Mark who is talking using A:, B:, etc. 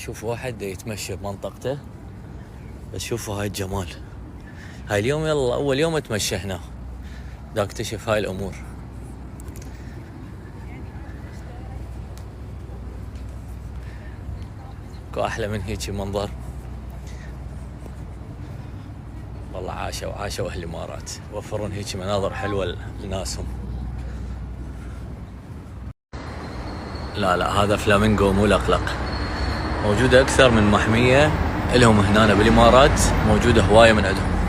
A: شوف واحد يتمشى بمنطقته، بس شوفوا هاي الجمال. هاي اليوم يلا اول يوم اتمشى هنا، دا اكتشف هاي الامور. اكو احلى من هيك منظر. والله عاشوا اهل الامارات، وفرون هيك مناظر حلوه لناسهم. لا هذا فلامينغو مو لقلق. موجوده اكثر من محميه الهم هنا بالامارات، موجوده هوايه من عندهم.